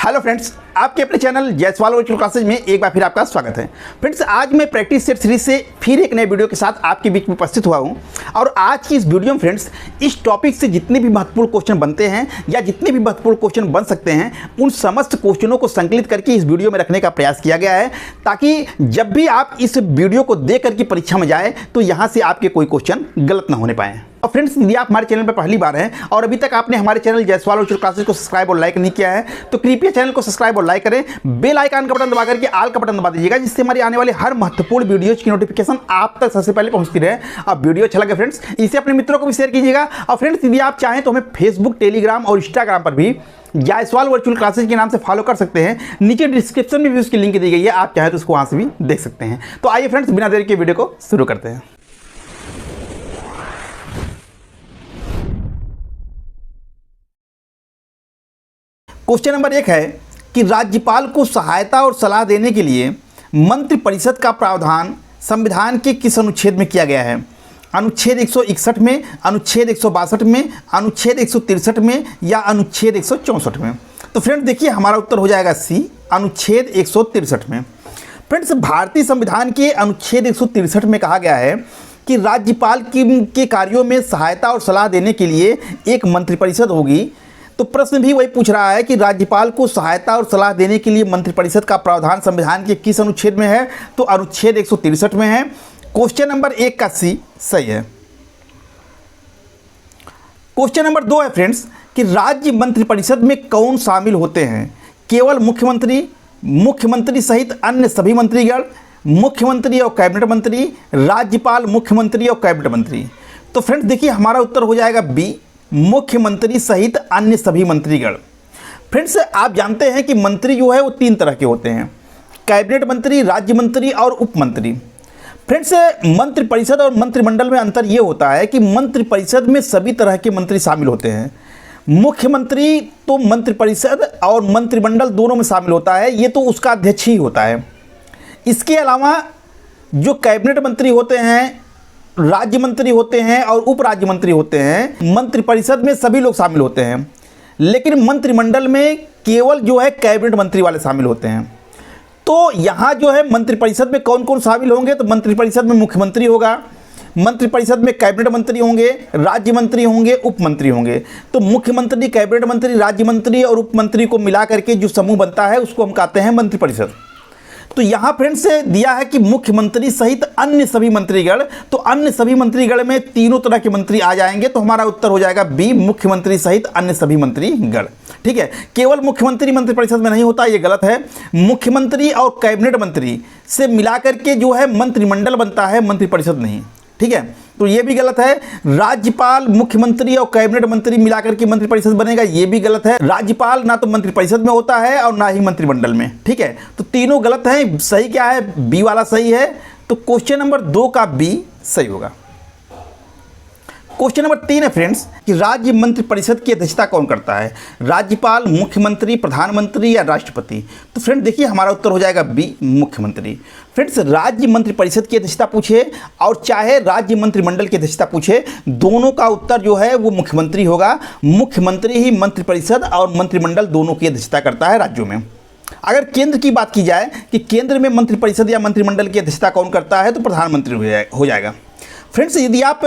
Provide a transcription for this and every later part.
Hello friends, आपके अपने channel Jaiswal virtual classes में एक बार फिर आपका स्वागत है। फ्रेंड्स, आज मैं प्रैक्टिस सेट सीरीज से फिर एक नए वीडियो के साथ आपके बीच में उपस्थित हुआ हूं और आज की इस वीडियो में फ्रेंड्स इस टॉपिक से जितने भी महत्वपूर्ण क्वेश्चन बनते हैं या जितने भी महत्वपूर्ण क्वेश्चन बन सकते हैं उन समस्त क्वेश्चनों को संकलित करके इस वीडियो में रखने का प्रयास किया गया है, ताकि जब भी आप इस वीडियो को देख करके परीक्षा में जाए तो यहाँ से आपके कोई क्वेश्चन गलत ना होने पाए। और फ्रेंड्स, यदि आप हमारे चैनल पर पहली बार हैं और अभी तक आपने हमारे चैनल जायसवाल वर्चुअल क्लासेज को सब्सक्राइब और लाइक नहीं किया है तो कृपया चैनल को सब्सक्राइब और लाइक करें, बेल आइकन का बटन दबा करके ऑल का बटन दबा दीजिएगा, जिससे हमारी आने वाले हर महत्वपूर्ण वीडियोज की नोटिफिकेशन आप तक सबसे पहले पहुंचती रहे। अब वीडियो अच्छा लगे फ्रेंड्स इसे अपने मित्रों को भी शेयर कीजिएगा। और फ्रेंड्स, यदि आप चाहें तो हमें फेसबुक, टेलीग्राम और इंस्टाग्राम पर भी जायसवाल वर्चुअल क्लासेज के नाम से फॉलो कर सकते हैं। नीचे डिस्क्रिप्शन में भी उसकी लिंक दी गई है, आप चाहें तो उसको वहां से भी देख सकते हैं। तो आइए फ्रेंड्स, बिना देरी के वीडियो को शुरू करते हैं। क्वेश्चन नंबर 1 है कि राज्यपाल को सहायता और सलाह देने के लिए मंत्रिपरिषद का प्रावधान संविधान के किस अनुच्छेद में किया गया है? अनुच्छेद 161 में, अनुच्छेद 162 में, अनुच्छेद 163 में या अनुच्छेद 164 में? तो फ्रेंड्स देखिए, हमारा उत्तर हो जाएगा सी, अनुच्छेद 163 में। फ्रेंड्स, भारतीय संविधान के अनुच्छेद 163 में कहा गया है कि राज्यपाल के कार्यों में सहायता और सलाह देने के लिए एक मंत्रिपरिषद होगी। तो प्रश्न भी वही पूछ रहा है कि राज्यपाल को सहायता और सलाह देने के लिए मंत्रिपरिषद का प्रावधान संविधान के किस अनुच्छेद में है? तो अनुच्छेद 163 में है। क्वेश्चन नंबर 1 का सी सही है। क्वेश्चन नंबर 2 है फ्रेंड्स कि राज्य मंत्रिपरिषद में कौन शामिल होते हैं? केवल मुख्यमंत्री, मुख्यमंत्री सहित अन्य सभी मंत्रीगण, मुख्यमंत्री और कैबिनेट मंत्री, राज्यपाल, मुख्यमंत्री और कैबिनेट मंत्री? तो फ्रेंड्स देखिए, हमारा उत्तर हो जाएगा बी, मुख्यमंत्री सहित अन्य सभी मंत्रीगण। फ्रेंड्स, आप जानते हैं कि मंत्री जो है वो 3 तरह के होते हैं, कैबिनेट मंत्री, राज्य मंत्री और उप मंत्री। फ्रेंड्स, मंत्रिपरिषद और मंत्रिमंडल में अंतर ये होता है कि मंत्रिपरिषद में सभी तरह के मंत्री शामिल होते हैं। मुख्यमंत्री तो मंत्रिपरिषद और मंत्रिमंडल दोनों में शामिल होता है, ये तो उसका अध्यक्ष ही होता है। इसके अलावा जो कैबिनेट मंत्री होते हैं, राज्य मंत्री होते हैं और उप राज्य मंत्री होते हैं, मंत्रिपरिषद में सभी लोग शामिल होते हैं, लेकिन मंत्रिमंडल में केवल जो है कैबिनेट मंत्री वाले शामिल होते हैं। तो यहाँ जो है मंत्रिपरिषद में कौन कौन शामिल होंगे? तो मंत्रिपरिषद में मुख्यमंत्री होगा, मंत्रिपरिषद में कैबिनेट मंत्री होंगे, राज्य मंत्री होंगे, उप मंत्री होंगे। तो मुख्यमंत्री, कैबिनेट मंत्री, राज्य मंत्री और उप मंत्री को मिला करके जो समूह बनता है उसको हम कहते हैं मंत्रिपरिषद। तो यहाँ फ्रेंड्स से दिया है कि मुख्यमंत्री सहित अन्य सभी मंत्रीगण, तो अन्य सभी मंत्रीगण में तीनों तरह के मंत्री आ जाएंगे। तो हमारा उत्तर हो जाएगा बी, मुख्यमंत्री सहित अन्य सभी मंत्रीगण। ठीक है, केवल मुख्यमंत्री मंत्रिपरिषद में नहीं होता, ये गलत है। मुख्यमंत्री और कैबिनेट मंत्री से मिलाकर के जो है मंत्रिमंडल बनता है, मंत्रिपरिषद नहीं। ठीक है, तो ये भी गलत है। राज्यपाल, मुख्यमंत्री और कैबिनेट मंत्री मिलाकर के मंत्रिपरिषद बनेगा, ये भी गलत है। राज्यपाल ना तो मंत्रिपरिषद में होता है और ना ही मंत्रिमंडल में। ठीक है, तो तीनों गलत हैं। सही क्या है? बी वाला सही है। तो क्वेश्चन नंबर 2 का बी सही होगा। क्वेश्चन नंबर 3 है फ्रेंड्स कि राज्य मंत्रिपरिषद की अध्यक्षता कौन करता है? राज्यपाल, मुख्यमंत्री, प्रधानमंत्री या राष्ट्रपति? तो फ्रेंड देखिए, हमारा उत्तर हो जाएगा बी, मुख्यमंत्री। फ्रेंड्स, राज्य मंत्रिपरिषद की अध्यक्षता पूछे और चाहे राज्य मंत्रिमंडल की अध्यक्षता पूछे, दोनों का उत्तर जो है वो मुख्यमंत्री होगा। मुख्यमंत्री ही मंत्रिपरिषद और मंत्रिमंडल दोनों की अध्यक्षता करता है राज्यों में। अगर केंद्र की बात की जाए कि केंद्र में मंत्रिपरिषद या मंत्रिमंडल की अध्यक्षता कौन करता है, तो प्रधानमंत्री हो जाएगा। फ्रेंड्स, यदि आप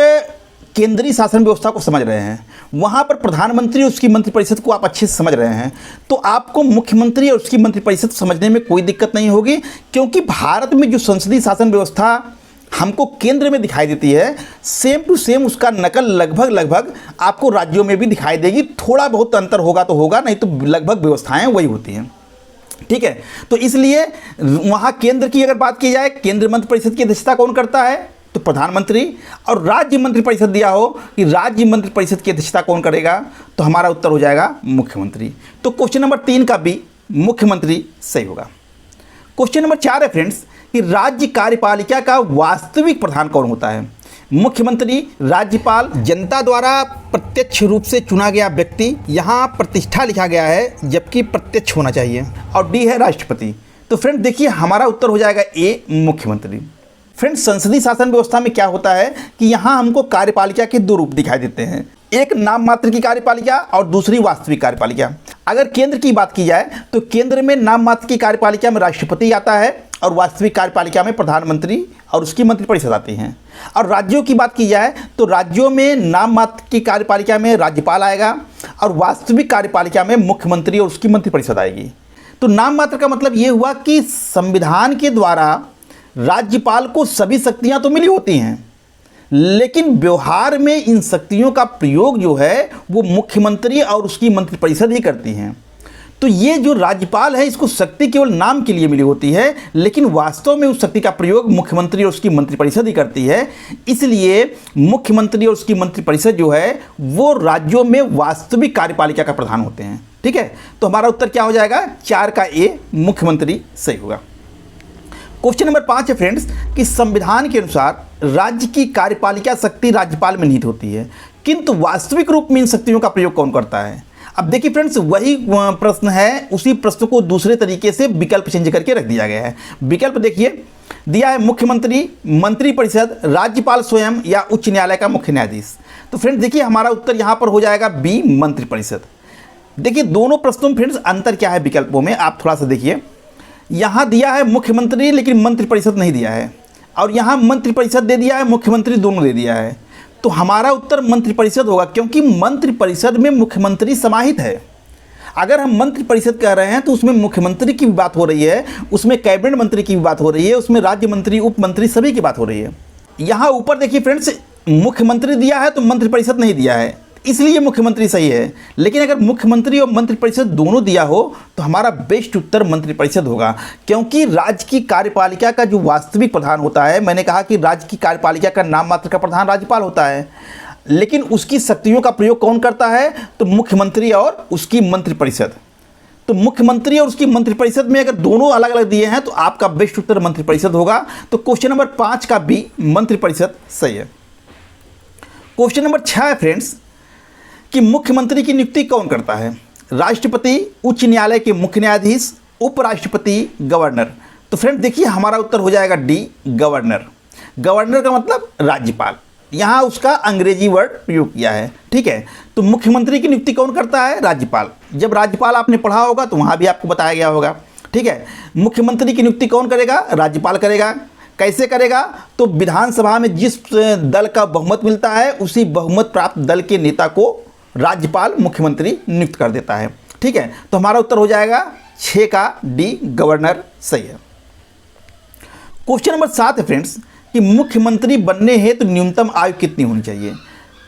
केंद्रीय शासन व्यवस्था को समझ रहे हैं, वहाँ पर प्रधानमंत्री और उसकी मंत्रिपरिषद को आप अच्छे से समझ रहे हैं, तो आपको मुख्यमंत्री और उसकी मंत्रिपरिषद समझने में कोई दिक्कत नहीं होगी, क्योंकि भारत में जो संसदीय शासन व्यवस्था हमको केंद्र में दिखाई देती है, सेम टू सेम उसका नकल लगभग आपको राज्यों में भी दिखाई देगी। थोड़ा बहुत अंतर होगा तो होगा, नहीं तो लगभग व्यवस्थाएँ वही होती हैं। ठीक है, तो इसलिए वहाँ केंद्र की अगर बात की जाए, केंद्रीय मंत्रिपरिषद की अध्यक्षता कौन करता है? तो प्रधानमंत्री। और राज्य मंत्रिपरिषद दिया हो कि राज्य मंत्रिपरिषद की अध्यक्षता कौन करेगा, तो हमारा उत्तर हो जाएगा मुख्यमंत्री। तो क्वेश्चन नंबर 3 का बी, मुख्यमंत्री सही होगा। क्वेश्चन नंबर 4 है फ्रेंड्स कि राज्य कार्यपालिका का वास्तविक प्रधान कौन होता है? मुख्यमंत्री, राज्यपाल, जनता द्वारा प्रत्यक्ष रूप से चुना गया व्यक्ति, यहाँ प्रतिष्ठा लिखा गया है जबकि प्रत्यक्ष होना चाहिए, और डी है राष्ट्रपति। तो फ्रेंड देखिए, हमारा उत्तर हो जाएगा ए, मुख्यमंत्री। फ्रेंड्स, संसदीय शासन व्यवस्था में क्या होता है कि यहाँ हमको कार्यपालिका के 2 रूप दिखाई देते हैं, एक नाम मात्र की कार्यपालिका और दूसरी वास्तविक कार्यपालिका। अगर केंद्र की बात की जाए तो केंद्र में नाम मात्र की कार्यपालिका में राष्ट्रपति आता है और वास्तविक कार्यपालिका में प्रधानमंत्री और उसकी मंत्रिपरिषद आती हैं। और राज्यों की बात की जाए तो राज्यों में नाम मात्र की कार्यपालिका में राज्यपाल आएगा और वास्तविक कार्यपालिका में मुख्यमंत्री और उसकी मंत्रिपरिषद आएगी। तो नाम मात्र का मतलब ये हुआ कि संविधान के द्वारा राज्यपाल को सभी शक्तियां तो मिली होती हैं, लेकिन व्यवहार में इन शक्तियों का प्रयोग जो है वो मुख्यमंत्री और उसकी मंत्रिपरिषद ही करती हैं। तो ये जो राज्यपाल है इसको शक्ति केवल नाम के लिए मिली होती है, लेकिन वास्तव में उस शक्ति का प्रयोग मुख्यमंत्री और उसकी मंत्रिपरिषद ही करती है। इसलिए मुख्यमंत्री और उसकी मंत्रिपरिषद जो है वो राज्यों में वास्तविक कार्यपालिका का प्रधान होते हैं। ठीक है, तो हमारा उत्तर क्या हो जाएगा? 4 का ए मुख्यमंत्री सही होगा। क्वेश्चन नंबर 5 है फ्रेंड्स कि संविधान के अनुसार राज्य की कार्यपालिका शक्ति राज्यपाल में निहित होती है, किंतु वास्तविक रूप में इन शक्तियों का प्रयोग कौन करता है? अब देखिए फ्रेंड्स, वही प्रश्न है, उसी प्रश्न को दूसरे तरीके से विकल्प चेंज करके रख दिया गया है। विकल्प देखिए दिया है मुख्यमंत्री, मंत्रिपरिषद, राज्यपाल स्वयं या उच्च न्यायालय का मुख्य न्यायाधीश। तो फ्रेंड्स देखिए हमारा उत्तर यहाँ पर हो जाएगा बी मंत्रिपरिषद। देखिए दोनों प्रश्नों में फ्रेंड्स अंतर क्या है विकल्पों में, आप थोड़ा सा देखिए। यहाँ दिया है मुख्यमंत्री लेकिन मंत्रिपरिषद नहीं दिया है, और यहाँ मंत्रिपरिषद दे दिया है, मुख्यमंत्री दोनों दे दिया है। तो हमारा उत्तर मंत्रिपरिषद होगा, क्योंकि मंत्रिपरिषद में मुख्यमंत्री समाहित है। अगर हम मंत्रिपरिषद कह रहे हैं तो उसमें मुख्यमंत्री की भी बात हो रही है, उसमें कैबिनेट मंत्री की भी बात हो रही है, उसमें राज्य मंत्री, उप मंत्री सभी की बात हो रही है। यहाँ ऊपर देखिए फ्रेंड्स, मुख्यमंत्री दिया है तो मंत्रिपरिषद नहीं दिया है, इसलिए मुख्यमंत्री सही है। लेकिन अगर मुख्यमंत्री और मंत्रिपरिषद दोनों दिया हो तो हमारा बेस्ट उत्तर मंत्रिपरिषद होगा, क्योंकि राज्य की कार्यपालिका का जो वास्तविक प्रधान होता है, मैंने कहा कि राज्य की कार्यपालिका का नाम मात्र का प्रधान राज्यपाल होता है, लेकिन उसकी शक्तियों का प्रयोग कौन करता है? तो मुख्यमंत्री और उसकी मंत्रिपरिषद। तो मुख्यमंत्री और उसकी मंत्रिपरिषद में अगर दोनों अलग अलग दिए हैं तो आपका बेस्ट उत्तर मंत्रिपरिषद होगा। तो क्वेश्चन नंबर 5 का बी मंत्रिपरिषद सही है। क्वेश्चन नंबर 6 है फ्रेंड्स कि मुख्यमंत्री की नियुक्ति कौन करता है? राष्ट्रपति, उच्च न्यायालय के मुख्य न्यायाधीश, उपराष्ट्रपति, गवर्नर। तो फ्रेंड देखिए हमारा उत्तर हो जाएगा डी गवर्नर। गवर्नर का मतलब राज्यपाल, यहाँ उसका अंग्रेजी वर्ड प्रयोग किया है। ठीक है, तो मुख्यमंत्री की नियुक्ति कौन करता है? राज्यपाल। जब राज्यपाल आपने पढ़ा होगा तो वहाँ भी आपको बताया गया होगा। ठीक है, मुख्यमंत्री की नियुक्ति कौन करेगा? राज्यपाल करेगा। कैसे करेगा? तो विधानसभा में जिस दल का बहुमत मिलता है उसी बहुमत प्राप्त दल के नेता को राज्यपाल मुख्यमंत्री नियुक्त कर देता है। ठीक है, तो हमारा उत्तर हो जाएगा 6 का डी गवर्नर सही है। क्वेश्चन नंबर 7 है फ्रेंड्स कि मुख्यमंत्री बनने हेतु न्यूनतम आयु कितनी होनी चाहिए?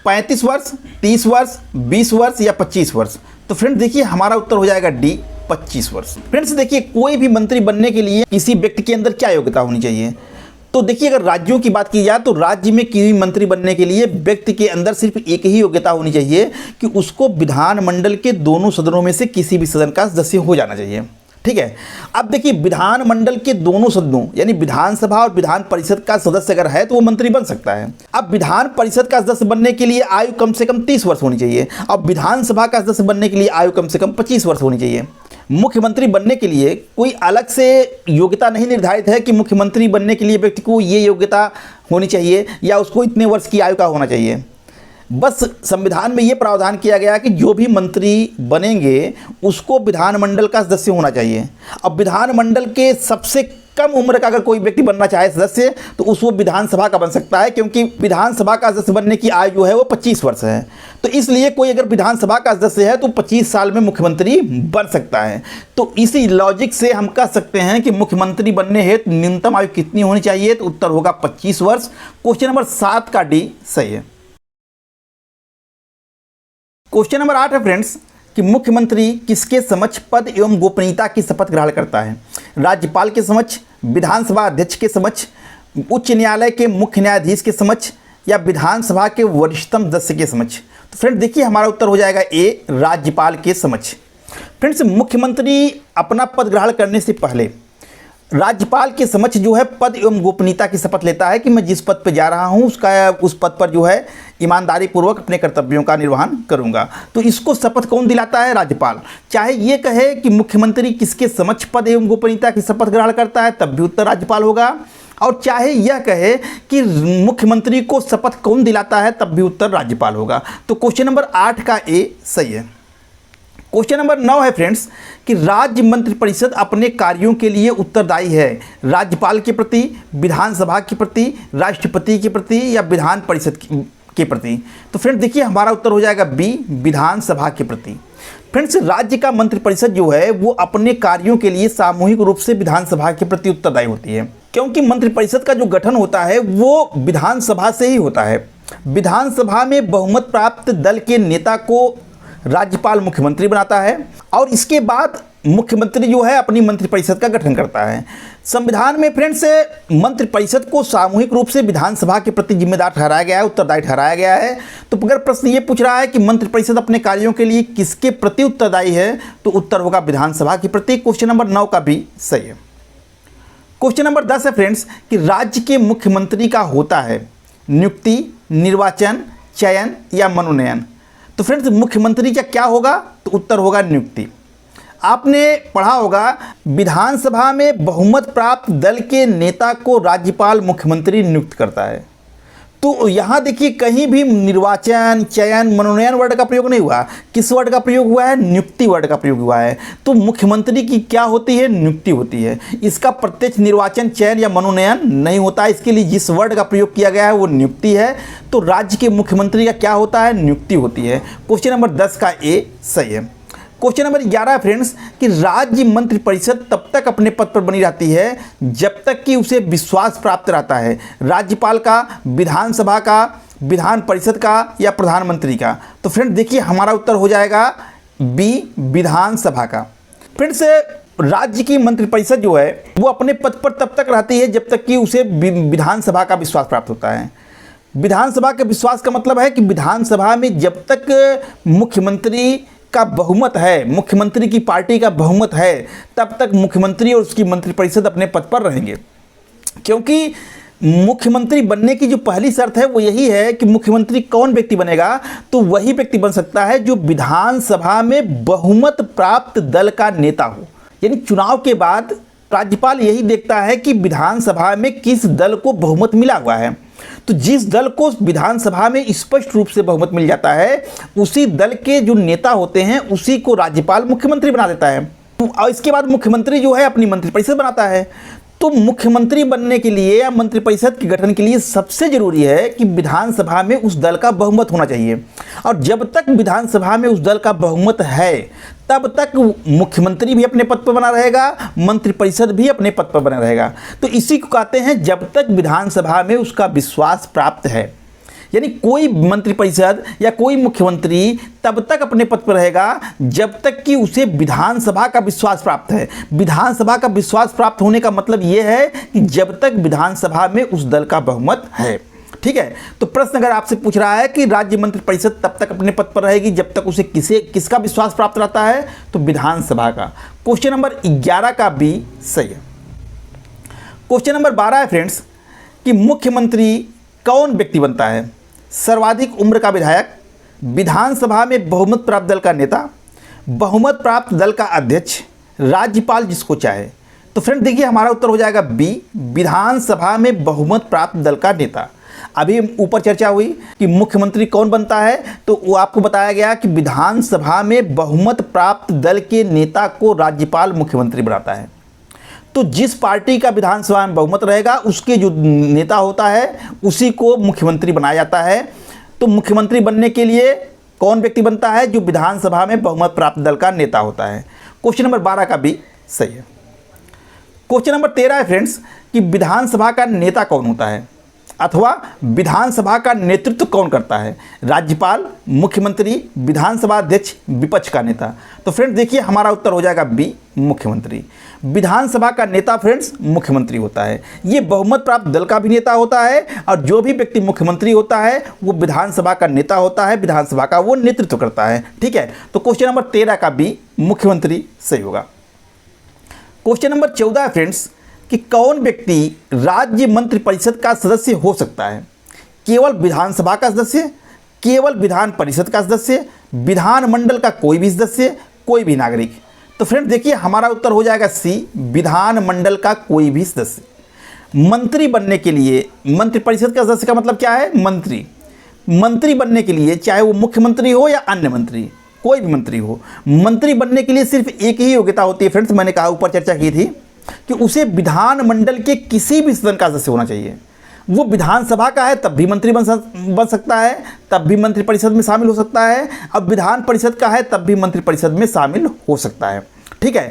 35 वर्ष, 30 वर्ष, 20 वर्ष या 25 वर्ष? तो फ्रेंड्स देखिए हमारा उत्तर हो जाएगा डी 25 वर्ष। फ्रेंड्स देखिए कोई भी मंत्री बनने के लिए किसी व्यक्ति के अंदर क्या योग्यता होनी चाहिए? तो देखिए अगर राज्यों की बात की जाए तो राज्य में किसी मंत्री बनने के लिए व्यक्ति के अंदर सिर्फ एक ही योग्यता होनी चाहिए कि उसको विधानमंडल के दोनों सदनों में से किसी भी सदन का सदस्य हो जाना चाहिए। ठीक है, अब देखिए विधानमंडल के दोनों सदनों यानी विधानसभा और विधान परिषद का सदस्य अगर है तो वो मंत्री बन सकता है। अब विधान परिषद का सदस्य बनने के लिए आयु कम से कम 30 वर्ष होनी चाहिए। अब विधानसभा का सदस्य बनने के लिए आयु कम से कम 25 वर्ष होनी चाहिए। मुख्यमंत्री बनने के लिए कोई अलग से योग्यता नहीं निर्धारित है कि मुख्यमंत्री बनने के लिए व्यक्ति को ये योग्यता होनी चाहिए या उसको इतने वर्ष की आयु का होना चाहिए। बस संविधान में ये प्रावधान किया गया कि जो भी मंत्री बनेंगे उसको विधानमंडल का सदस्य होना चाहिए। अब विधानमंडल के सबसे कम उम्र का अगर कोई व्यक्ति बनना चाहे सदस्य तो उसको विधानसभा का बन सकता है, क्योंकि विधानसभा का सदस्य बनने की आयु जो है वो 25 वर्ष है। तो इसलिए कोई अगर विधानसभा का सदस्य है तो 25 साल में मुख्यमंत्री बन सकता है। तो इसी लॉजिक से हम कह सकते हैं कि मुख्यमंत्री बनने हेतु न्यूनतम आयु कितनी होनी चाहिए? तो उत्तर होगा 25 वर्ष। क्वेश्चन नंबर 7 का डी सही है। क्वेश्चन नंबर 8 है फ्रेंड्स कि मुख्यमंत्री किसके समक्ष पद एवं गोपनीयता की शपथ ग्रहण करता है? राज्यपाल के समक्ष, विधानसभा अध्यक्ष के समक्ष, उच्च न्यायालय के मुख्य न्यायाधीश के समक्ष या विधानसभा के वरिष्ठतम सदस्य के समक्ष? तो फ्रेंड्स देखिए हमारा उत्तर हो जाएगा ए राज्यपाल के समक्ष। फ्रेंड्स मुख्यमंत्री अपना पद ग्रहण करने से पहले राज्यपाल के समक्ष जो है पद एवं गोपनीयता की शपथ लेता है कि मैं जिस पद पर जा रहा हूं उस पद पर जो है ईमानदारी पूर्वक अपने कर्तव्यों का निर्वहन करूंगा। तो इसको शपथ कौन दिलाता है? राज्यपाल। चाहे ये कहे कि मुख्यमंत्री किसके समक्ष पद एवं गोपनीयता की शपथ ग्रहण करता है तब भी उत्तर राज्यपाल होगा, और चाहे यह कहे कि मुख्यमंत्री को शपथ कौन दिलाता है तब भी उत्तर राज्यपाल होगा। तो क्वेश्चन नंबर 8 का ए सही है। क्वेश्चन नंबर 9 है फ्रेंड्स कि राज्य मंत्रिपरिषद अपने कार्यों के लिए उत्तरदायी है राज्यपाल के प्रति, विधानसभा के प्रति, राष्ट्रपति के प्रति या विधान परिषद के प्रति। तो फ्रेंड्स देखिए हमारा उत्तर हो जाएगा बी, विधानसभा के प्रति। फ्रेंड्स राज्य का मंत्रिपरिषद जो है वो अपने कार्यों के लिए सामूहिक रूप से विधानसभा के प्रति उत्तरदायी होती है, क्योंकि मंत्रिपरिषद का जो गठन होता है वो विधानसभा से ही होता है। विधानसभा में बहुमत प्राप्त दल के नेता को राज्यपाल मुख्यमंत्री बनाता है और इसके बाद मुख्यमंत्री जो है अपनी मंत्रिपरिषद का गठन करता है। संविधान में फ्रेंड्स मंत्रिपरिषद को सामूहिक रूप से विधानसभा के प्रति जिम्मेदार ठहराया गया है, उत्तरदायी ठहराया गया है। तो अगर प्रश्न ये पूछ रहा है कि मंत्रिपरिषद अपने कार्यों के लिए किसके प्रति उत्तरदायी है, तो उत्तर होगा विधानसभा के प्रति। क्वेश्चन नंबर 9 का भी सही है। क्वेश्चन नंबर 10 है फ्रेंड्स कि राज्य के मुख्यमंत्री का होता है नियुक्ति, निर्वाचन, चयन या मनोनयन। तो फ्रेंड्स मुख्यमंत्री का क्या होगा, तो उत्तर होगा नियुक्ति। आपने पढ़ा होगा विधानसभा में बहुमत प्राप्त दल के नेता को राज्यपाल मुख्यमंत्री नियुक्त करता है। तो यहाँ देखिए कहीं भी निर्वाचन, चयन, मनोनयन वर्ड का प्रयोग नहीं हुआ। किस वर्ड का प्रयोग हुआ है, नियुक्ति वर्ड का प्रयोग हुआ है। तो मुख्यमंत्री की क्या होती है, नियुक्ति होती है। इसका प्रत्यक्ष निर्वाचन, चयन या मनोनयन नहीं होता। इसके लिए जिस वर्ड का प्रयोग किया गया है वो नियुक्ति है। तो राज्य के मुख्यमंत्री का क्या होता है, नियुक्ति होती है। क्वेश्चन नंबर 10 का ए सही है। क्वेश्चन नंबर 11 फ्रेंड्स कि राज्य मंत्रिपरिषद तब तक अपने पद पर बनी रहती है जब तक कि उसे विश्वास प्राप्त रहता है राज्यपाल का, विधानसभा का, विधान परिषद का या प्रधानमंत्री का। तो फ्रेंड्स देखिए हमारा उत्तर हो जाएगा बी, विधानसभा का। फ्रेंड्स राज्य की मंत्रिपरिषद जो है वो अपने पद पर तब तक रहती है जब तक कि उसे विधानसभा का विश्वास प्राप्त होता है। विधानसभा के विश्वास का मतलब है कि विधानसभा में जब तक मुख्यमंत्री का बहुमत है, मुख्यमंत्री की पार्टी का बहुमत है, तब तक मुख्यमंत्री और उसकी मंत्रिपरिषद अपने पद पर रहेंगे। क्योंकि मुख्यमंत्री बनने की जो पहली शर्त है वो यही है कि मुख्यमंत्री कौन व्यक्ति बनेगा, तो वही व्यक्ति बन सकता है जो विधानसभा में बहुमत प्राप्त दल का नेता हो। यानी चुनाव के बाद राज्यपाल यही देखता है कि विधानसभा में किस दल को बहुमत मिला हुआ है। तो जिस दल को विधानसभा में स्पष्ट रूप से बहुमत मिल जाता है उसी दल के जो नेता होते हैं उसी को राज्यपाल मुख्यमंत्री बना देता है। और इसके बाद मुख्यमंत्री जो है अपनी मंत्रिपरिषद बनाता है। तो मुख्यमंत्री बनने के लिए या मंत्रिपरिषद के गठन के लिए सबसे जरूरी है कि विधानसभा में उस दल का बहुमत होना चाहिए। और जब तक विधानसभा में उस दल का बहुमत है तब तक मुख्यमंत्री भी अपने पद पर बना रहेगा, मंत्रिपरिषद भी अपने पद पर बना रहेगा। तो इसी को कहते हैं जब तक विधानसभा में उसका विश्वास प्राप्त है। यानी कोई मंत्रिपरिषद या कोई मुख्यमंत्री तब तक अपने पद पर रहेगा जब तक कि उसे विधानसभा का विश्वास प्राप्त है। विधानसभा का विश्वास प्राप्त होने का मतलब यह है कि जब तक विधानसभा में उस दल का बहुमत है। ठीक है, तो प्रश्न अगर आपसे पूछ रहा है कि राज्य मंत्रिपरिषद तब तक अपने पद पर रहेगी जब तक उसे किसका विश्वास प्राप्त रहता है, तो विधानसभा का। क्वेश्चन नंबर 11 का भी सही है। क्वेश्चन नंबर 12 है फ्रेंड्स कि मुख्यमंत्री कौन व्यक्ति बनता है, सर्वाधिक उम्र का विधायक, विधानसभा में बहुमत प्राप्त दल का नेता, बहुमत प्राप्त दल का अध्यक्ष, राज्यपाल जिसको चाहे। तो फ्रेंड देखिए हमारा उत्तर हो जाएगा बी, विधानसभा में बहुमत प्राप्त दल का नेता। अभी ऊपर चर्चा हुई कि मुख्यमंत्री कौन बनता है, तो वो आपको बताया गया कि विधानसभा में बहुमत प्राप्त दल के नेता को राज्यपाल मुख्यमंत्री बनाता है। तो जिस पार्टी का विधानसभा में बहुमत रहेगा उसके जो नेता होता है उसी को मुख्यमंत्री बनाया जाता है। तो मुख्यमंत्री बनने के लिए कौन व्यक्ति बनता है, जो विधानसभा में बहुमत प्राप्त दल का नेता होता है। क्वेश्चन नंबर 12 का भी सही है। क्वेश्चन नंबर 13 है फ्रेंड्स कि विधानसभा का नेता कौन होता है अथवा विधानसभा का नेतृत्व कौन करता है, राज्यपाल, मुख्यमंत्री, विधानसभा अध्यक्ष, विपक्ष का नेता। तो फ्रेंड्स देखिए हमारा उत्तर हो जाएगा बी, मुख्यमंत्री। विधानसभा का नेता फ्रेंड्स मुख्यमंत्री होता है। ये बहुमत प्राप्त दल का भी नेता होता है और जो भी व्यक्ति मुख्यमंत्री होता है वो विधानसभा का नेता होता है, विधानसभा का वो नेतृत्व करता है। ठीक है, तो क्वेश्चन नंबर 13 का भी मुख्यमंत्री सही होगा। क्वेश्चन नंबर 14 है फ्रेंड्स कि कौन व्यक्ति राज्य मंत्रिपरिषद का सदस्य हो सकता है, केवल विधानसभा का सदस्य, केवल विधान परिषद का सदस्य, विधानमंडल का कोई भी सदस्य, कोई भी नागरिक। तो फ्रेंड देखिए हमारा उत्तर हो जाएगा सी, विधानमंडल का कोई भी सदस्य। मंत्री बनने के लिए, मंत्रिपरिषद का सदस्य का मतलब क्या है, मंत्री। मंत्री बनने के लिए चाहे वो मुख्यमंत्री हो या अन्य मंत्री, कोई भी मंत्री हो, मंत्री बनने के लिए सिर्फ एक ही योग्यता होती है फ्रेंड्स, मैंने कहा ऊपर चर्चा की थी कि उसे विधानमंडल के किसी भी सदन का सदस्य होना चाहिए। वो विधानसभा का है तब भी मंत्री बन सकता है, तब भी मंत्रिपरिषद में शामिल हो सकता है, अब विधान परिषद का है तब भी मंत्रिपरिषद में शामिल हो सकता है। ठीक है,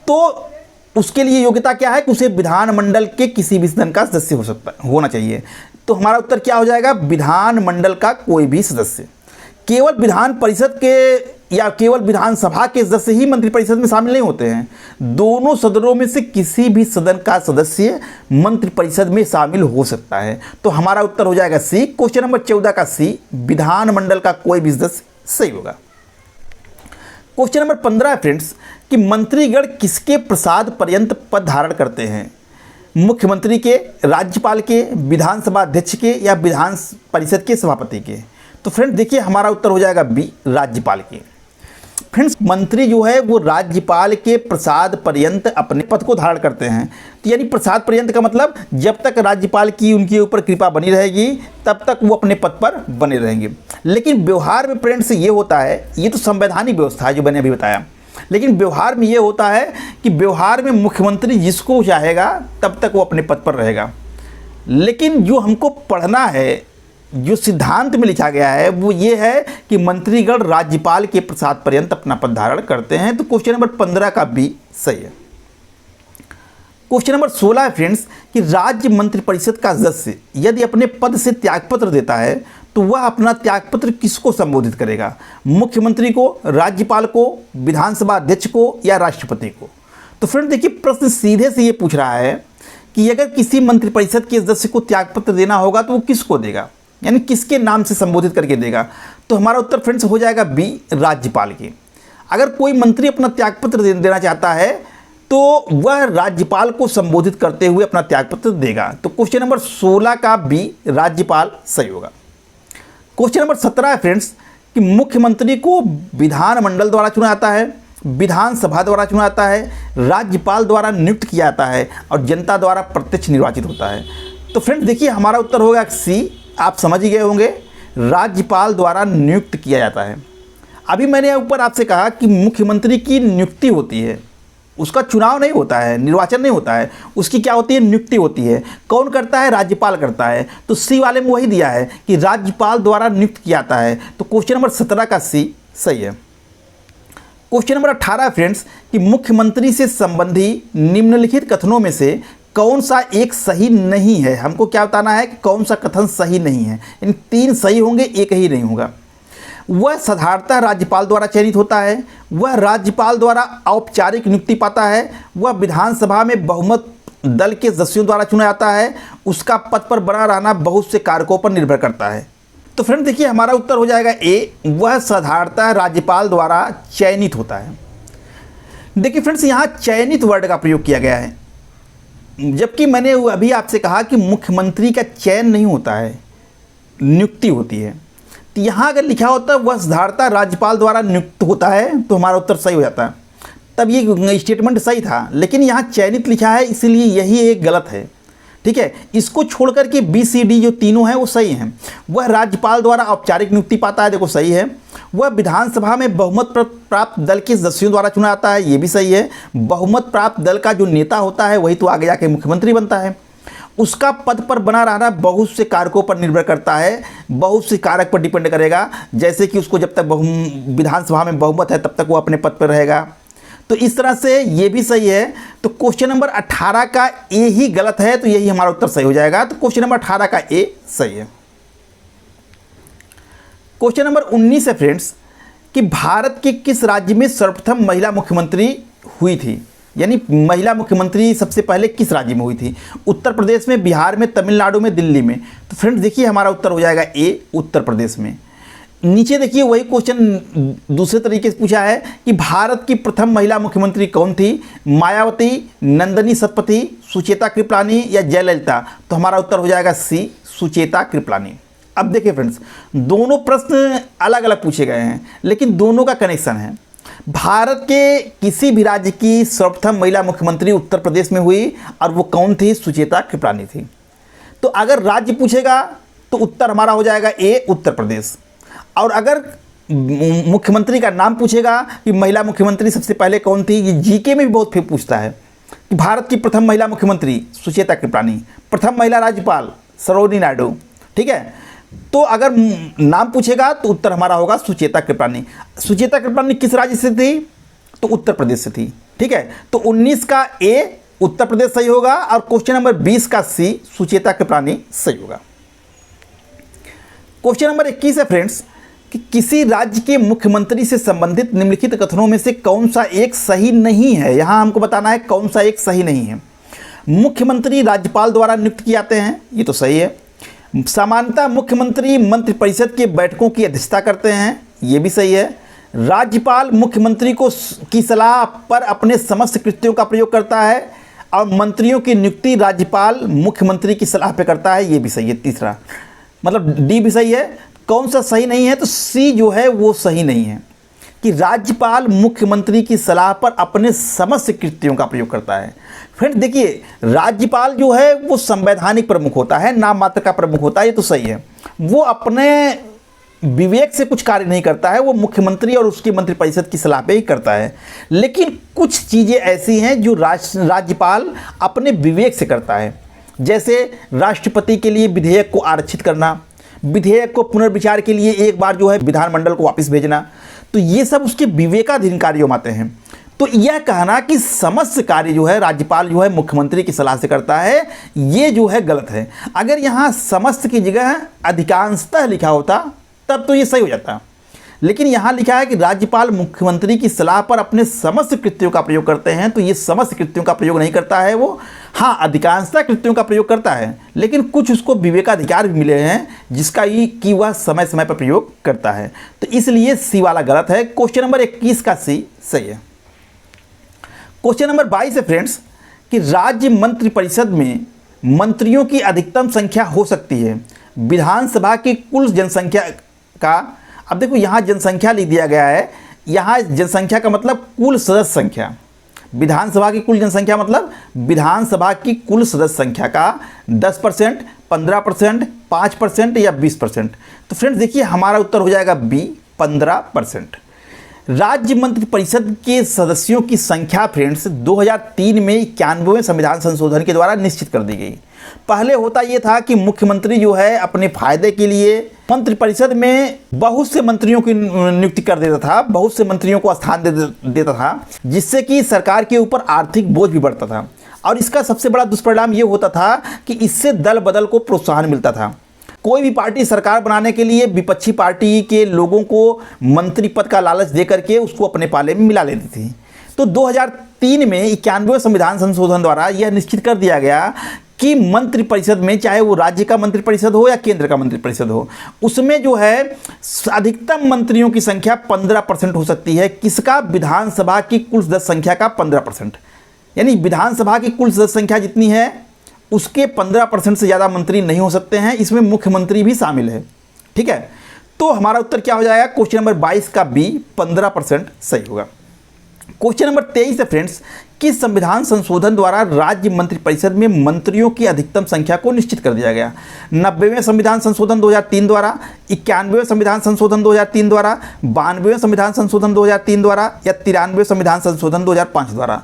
तो उसके लिए योग्यता क्या है कि उसे विधानमंडल के किसी भी सदन का सदस्य होना चाहिए। तो हमारा उत्तर क्या हो जाएगा, विधानमंडल का कोई भी सदस्य। केवल विधान परिषद के या केवल विधानसभा के सदस्य ही मंत्रिपरिषद में शामिल नहीं होते हैं, दोनों सदनों में से किसी भी सदन का सदस्य मंत्रिपरिषद में शामिल हो सकता है। तो हमारा उत्तर हो जाएगा सी, क्वेश्चन नंबर 14 का सी, विधानमंडल का कोई भी सदस्य सही होगा। क्वेश्चन नंबर 15 है फ्रेंड्स कि मंत्रीगण किसके प्रसाद पर्यंत पद धारण करते हैं, मुख्यमंत्री के, राज्यपाल के, विधानसभा अध्यक्ष के या विधान परिषद के सभापति के। तो फ्रेंड्स देखिए हमारा उत्तर हो जाएगा बी, राज्यपाल के। फ्रेंड्स मंत्री जो है वो राज्यपाल के प्रसाद पर्यंत अपने पद को धारण करते हैं। तो यानी प्रसाद पर्यंत का मतलब जब तक राज्यपाल की उनके ऊपर कृपा बनी रहेगी तब तक वो अपने पद पर बने रहेंगे। लेकिन व्यवहार में फ्रेंड्स ये होता है, ये तो संवैधानिक व्यवस्था है जो मैंने अभी बताया, लेकिन व्यवहार में ये होता है कि व्यवहार में मुख्यमंत्री जिसको चाहेगा तब तक वो अपने पद पर रहेगा। लेकिन जो हमको पढ़ना है, जो सिद्धांत में लिखा गया है वो ये है कि मंत्रीगण राज्यपाल के प्रसाद पर्यंत अपना पद धारण करते हैं। तो क्वेश्चन नंबर 15 का बी सही है। क्वेश्चन नंबर 16 है फ्रेंड्स कि राज्य मंत्रिपरिषद का सदस्य यदि अपने पद से त्यागपत्र देता है तो वह अपना त्यागपत्र किसको संबोधित करेगा, मुख्यमंत्री को, राज्यपाल को, विधानसभा अध्यक्ष को या राष्ट्रपति को। तो फ्रेंड देखिए प्रश्न सीधे से ये पूछ रहा है कि अगर किसी मंत्रिपरिषद के सदस्य को त्यागपत्र देना होगा तो वो किसको देगा, यानी किसके नाम से संबोधित करके देगा। तो हमारा उत्तर फ्रेंड्स हो जाएगा बी, राज्यपाल के। अगर कोई मंत्री अपना त्यागपत्र देना चाहता है तो वह राज्यपाल को संबोधित करते हुए अपना त्यागपत्र देगा। तो क्वेश्चन नंबर 16 का बी, राज्यपाल सही होगा। क्वेश्चन नंबर 17 है फ्रेंड्स कि मुख्यमंत्री को विधानमंडल द्वारा चुना जाता है, विधानसभा द्वारा चुना जाता है, राज्यपाल द्वारा नियुक्त किया जाता है और जनता द्वारा प्रत्यक्ष निर्वाचित होता है। तो फ्रेंड्स देखिए हमारा उत्तर होगा सी, आप समझ ही गए होंगे, राज्यपाल द्वारा नियुक्त किया जाता है। अभी मैंने ऊपर आपसे कहा कि मुख्यमंत्री की नियुक्ति होती है, उसका चुनाव नहीं होता है, निर्वाचन नहीं होता है, उसकी क्या होती है, नियुक्ति होती है। कौन करता है, राज्यपाल करता है। तो सी वाले में वही दिया है कि राज्यपाल द्वारा नियुक्त किया जाता है। तो क्वेश्चन नंबर 17 का सी सही है। क्वेश्चन नंबर 18 फ्रेंड्स कि मुख्यमंत्री से संबंधी निम्नलिखित कथनों में से कौन सा एक सही नहीं है। हमको क्या बताना है कि कौन सा कथन सही नहीं है, इन 3 सही होंगे, एक ही नहीं होगा। वह साधारणतः राज्यपाल द्वारा चयनित होता है, वह राज्यपाल द्वारा औपचारिक नियुक्ति पाता है, वह विधानसभा में बहुमत दल के सदस्यों द्वारा चुना जाता है, उसका पद पर बना रहना बहुत से कारकों पर निर्भर करता है। तो फ्रेंड देखिए हमारा उत्तर हो जाएगा ए, वह साधारणतः राज्यपाल द्वारा चयनित होता है। देखिए फ्रेंड्स यहाँ चयनित वर्ड का प्रयोग किया गया है, जबकि मैंने अभी आपसे कहा कि मुख्यमंत्री का चयन नहीं होता है, नियुक्ति होती है। तो यहाँ अगर लिखा होता है वह साधारणतः राज्यपाल द्वारा नियुक्त होता है तो हमारा उत्तर सही हो जाता है, तब ये स्टेटमेंट सही था। लेकिन यहाँ चयनित लिखा है इसलिए यही एक गलत है। ठीक है, इसको छोड़ करके बी सी डी जो तीनों हैं वो सही हैं। वह राज्यपाल द्वारा औपचारिक नियुक्ति पाता है, देखो सही है। वह विधानसभा में बहुमत प्राप्त दल के सदस्यों द्वारा चुना जाता है, ये भी सही है। बहुमत प्राप्त दल का जो नेता होता है वही तो आगे जाके मुख्यमंत्री बनता है। उसका पद पर बना रहना बहुत से कारकों पर निर्भर करता है, बहुत से कारक पर डिपेंड करेगा, जैसे कि उसको जब तक विधानसभा में बहुमत है तब तक वो अपने पद पर रहेगा। तो इस तरह से ये भी सही है। तो क्वेश्चन नंबर 18 का ए ही गलत है, तो यही हमारा उत्तर सही हो जाएगा। तो क्वेश्चन नंबर 18 का ए सही है। क्वेश्चन नंबर 19 है फ्रेंड्स कि भारत के किस राज्य में सर्वप्रथम महिला मुख्यमंत्री हुई थी, यानी महिला मुख्यमंत्री सबसे पहले किस राज्य में हुई थी। उत्तर प्रदेश में, बिहार में, तमिलनाडु में, दिल्ली में। तो फ्रेंड्स देखिए हमारा उत्तर हो जाएगा ए, उत्तर प्रदेश में। नीचे देखिए वही क्वेश्चन दूसरे तरीके से पूछा है कि भारत की प्रथम महिला मुख्यमंत्री कौन थी, मायावती, नंदिनी सतपथी, सुचेता कृपलानी या जयललिता। तो हमारा उत्तर हो जाएगा सी, सुचेता कृपलानी। अब देखिए फ्रेंड्स दोनों प्रश्न अलग अलग पूछे गए हैं लेकिन दोनों का कनेक्शन है। भारत के किसी भी राज्य की सर्वप्रथम महिला मुख्यमंत्री उत्तर प्रदेश में हुई और वो कौन थी, सुचेता कृपलानी थी। तो अगर राज्य पूछेगा तो उत्तर हमारा हो जाएगा ए, उत्तर प्रदेश। और अगर मुख्यमंत्री का नाम पूछेगा कि महिला मुख्यमंत्री सबसे पहले कौन थी, ये जीके में भी बहुत फिर पूछता है कि भारत की प्रथम महिला मुख्यमंत्री सुचेता कृपलानी, प्रथम महिला राज्यपाल सरोजिनी नायडू। ठीक है, तो अगर नाम पूछेगा तो उत्तर हमारा होगा सुचेता कृपलानी। सुचेता कृपलानी किस राज्य से थी, तो उत्तर प्रदेश से थी। ठीक है, तो 19 का ए उत्तर प्रदेश सही होगा और क्वेश्चन नंबर 20 का सी सुचेता कृपलानी सही होगा। क्वेश्चन नंबर 21 है फ्रेंड्स कि किसी राज्य के मुख्यमंत्री से संबंधित निम्नलिखित कथनों में से कौन सा एक सही नहीं है। यहां हमको बताना है कौन सा एक सही नहीं है। मुख्यमंत्री राज्यपाल द्वारा नियुक्त किए जाते हैं, ये तो सही है। सामान्यतः मुख्यमंत्री मंत्रिपरिषद की बैठकों की अध्यक्षता करते हैं, ये भी सही है। राज्यपाल मुख्यमंत्री की सलाह पर अपने समस्त कृत्यों का प्रयोग करता है और मंत्रियों की नियुक्ति राज्यपाल मुख्यमंत्री की सलाह पे करता है, ये भी सही है। तीसरा मतलब डी भी सही है। कौन सा सही नहीं है, तो सी जो है वो सही नहीं है कि राज्यपाल मुख्यमंत्री की सलाह पर अपने समस्त कृत्यों का प्रयोग करता है। फ्रेंड्स देखिए, राज्यपाल जो है वो संवैधानिक प्रमुख होता है, नाम मात्र का प्रमुख होता है, ये तो सही है। वो अपने विवेक से कुछ कार्य नहीं करता है, वो मुख्यमंत्री और उसकी मंत्रिपरिषद की सलाह पे ही करता है। लेकिन कुछ चीज़ें ऐसी हैं जो राज्यपाल अपने विवेक से करता है, जैसे राष्ट्रपति के लिए विधेयक को आरक्षित करना, विधेयक को पुनर्विचार के लिए एक बार जो है विधानमंडल को वापस भेजना, तो ये सब उसके विवेकाधीन कार्यों में आते हैं। तो यह कहना कि समस्त कार्य जो है राज्यपाल जो है मुख्यमंत्री की सलाह से करता है, ये जो है गलत है। अगर यहाँ समस्त की जगह अधिकांशतः लिखा होता तब तो ये सही हो जाता, लेकिन यहाँ लिखा है कि राज्यपाल मुख्यमंत्री की सलाह पर अपने समस्त कृत्यों का प्रयोग करते हैं, तो ये समस्त कृत्यों का प्रयोग नहीं करता है वो। हाँ, अधिकांशतः कृत्यों का प्रयोग करता है, लेकिन कुछ उसको विवेकाधिकार भी मिले हैं जिसका ये कि वह समय समय पर प्रयोग करता है। तो इसलिए सी वाला गलत है। क्वेश्चन नंबर 21 का सी सही है। क्वेश्चन नंबर 22 है फ्रेंड्स कि राज्य मंत्रिपरिषद में मंत्रियों की अधिकतम संख्या हो सकती है विधानसभा की कुल जनसंख्या का। अब देखो यहाँ जनसंख्या लिख दिया गया है, यहाँ जनसंख्या का मतलब कुल सदस्य संख्या। विधानसभा की कुल जनसंख्या मतलब विधानसभा की कुल सदस्य संख्या का 10%, 15%, 5% या 20%। तो फ्रेंड्स देखिए हमारा उत्तर हो जाएगा बी 15%। राज्य मंत्रिपरिषद के सदस्यों की संख्या फ्रेंड्स 2003 में 91वें संविधान संशोधन के द्वारा निश्चित कर दी गई। पहले होता ये था कि मुख्यमंत्री जो है अपने फायदे के लिए मंत्रिपरिषद में बहुत से मंत्रियों की नियुक्ति कर देता था, बहुत से मंत्रियों को स्थान देता था, जिससे कि सरकार के ऊपर आर्थिक बोझ भी बढ़ता था। और इसका सबसे बड़ा दुष्परिणाम ये होता था कि इससे दल बदल को प्रोत्साहन मिलता था। कोई भी पार्टी सरकार बनाने के लिए विपक्षी पार्टी के लोगों को मंत्री पद का लालच दे करके उसको अपने पाले में मिला लेती थी। तो 2003 में 91वें संविधान संशोधन द्वारा यह निश्चित कर दिया गया कि मंत्रिपरिषद में, चाहे वो राज्य का मंत्रिपरिषद हो या केंद्र का मंत्रिपरिषद हो, उसमें जो है अधिकतम मंत्रियों की संख्या 15% हो सकती है। किसका? विधानसभा की कुल सदस्य संख्या का 15%। यानी विधानसभा की कुल सदस्य संख्या जितनी है उसके 15% से ज़्यादा मंत्री नहीं हो सकते हैं। इसमें मुख्यमंत्री भी शामिल है। ठीक है, तो हमारा उत्तर क्या हो जाएगा? क्वेश्चन नंबर 22 का बी 15% सही होगा। क्वेश्चन नंबर 23 है फ्रेंड्स, किस संविधान संशोधन द्वारा राज्य मंत्रिपरिषद में मंत्रियों की अधिकतम संख्या को निश्चित कर दिया गया? 90वें संविधान संशोधन 2003 द्वारा, 91वें संविधान संशोधन 2003 द्वारा, 92वें संविधान संशोधन 2003 द्वारा या 93वें संविधान संशोधन 2005 द्वारा?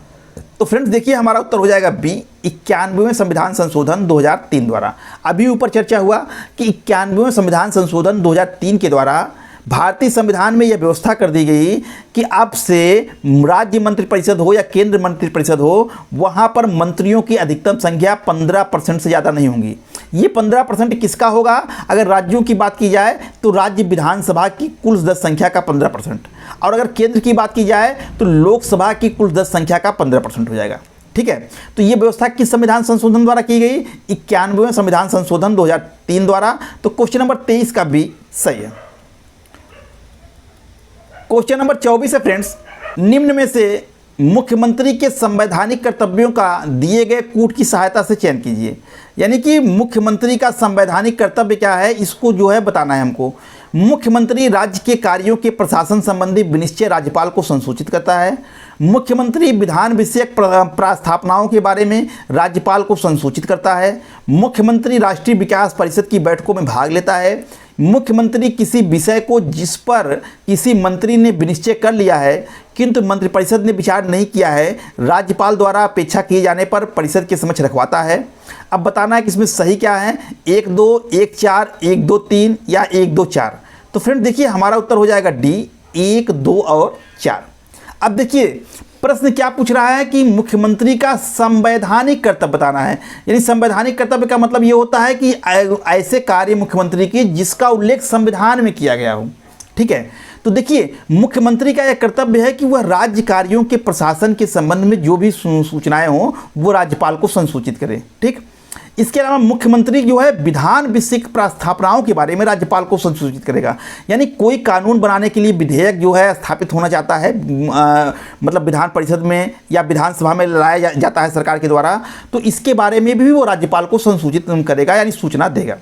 तो फ्रेंड्स देखिए हमारा उत्तर हो जाएगा बी 91वें संविधान संशोधन 2003 द्वारा। अभी ऊपर चर्चा हुआ कि 91वें संविधान संशोधन 2003 के द्वारा भारतीय संविधान में यह व्यवस्था कर दी गई कि अब से राज्य मंत्रिपरिषद हो या केंद्र मंत्रिपरिषद हो, वहाँ पर मंत्रियों की अधिकतम संख्या 15% से ज़्यादा नहीं होंगी। ये 15% किसका होगा? अगर राज्यों की बात की जाए तो राज्य विधानसभा की कुल सदस्य संख्या का 15%, और अगर केंद्र की बात की जाए तो लोकसभा की कुल सदस्य संख्या का 15% हो जाएगा। ठीक है, तो ये व्यवस्था किस संविधान संशोधन द्वारा की गई? 91वें संविधान संशोधन 2003 द्वारा। तो क्वेश्चन नंबर 23 का बी सही है। क्वेश्चन नंबर 24 है फ्रेंड्स, निम्न में से मुख्यमंत्री के संवैधानिक कर्तव्यों का दिए गए कूट की सहायता से चयन कीजिए। यानी कि मुख्यमंत्री का संवैधानिक कर्तव्य क्या है, इसको जो है बताना है हमको। मुख्यमंत्री राज्य के कार्यों के प्रशासन संबंधी विनिश्चय राज्यपाल को संसूचित करता है। मुख्यमंत्री विधान विषयक प्रस्तावनाओं के बारे में राज्यपाल को संसूचित करता है। मुख्यमंत्री राष्ट्रीय विकास परिषद की बैठकों में भाग लेता है। मुख्यमंत्री किसी विषय को जिस पर किसी मंत्री ने विनिश्चय कर लिया है किंतु मंत्रिपरिषद ने विचार नहीं किया है, राज्यपाल द्वारा अपेक्षा किए जाने पर परिषद के समक्ष रखवाता है। अब बताना है कि इसमें सही क्या है, 1 2 1 4 1 2 3 या 1 2 4। तो फ्रेंड देखिए हमारा उत्तर हो जाएगा डी, 1 2 और 4। अब देखिए प्रश्न क्या पूछ रहा है कि मुख्यमंत्री का संवैधानिक कर्तव्य बताना है। यानी संवैधानिक कर्तव्य का मतलब ये होता है कि ऐसे कार्य मुख्यमंत्री के जिसका उल्लेख संविधान में किया गया हो। ठीक है, तो देखिए मुख्यमंत्री का यह कर्तव्य है कि वह राज्य कार्यों के प्रशासन के संबंध में जो भी सूचनाएं हों वो राज्यपाल को संसूचित करे। ठीक, इसके अलावा मुख्यमंत्री जो है विधान विषयक प्रस्तावनाओं के बारे में राज्यपाल को संसूचित करेगा। यानी कोई कानून बनाने के लिए विधेयक जो है स्थापित होना चाहता है, मतलब विधान परिषद में या विधानसभा में लाया जाता है सरकार के द्वारा, तो इसके बारे में भी वो राज्यपाल को संसूचित करेगा, यानी सूचना देगा।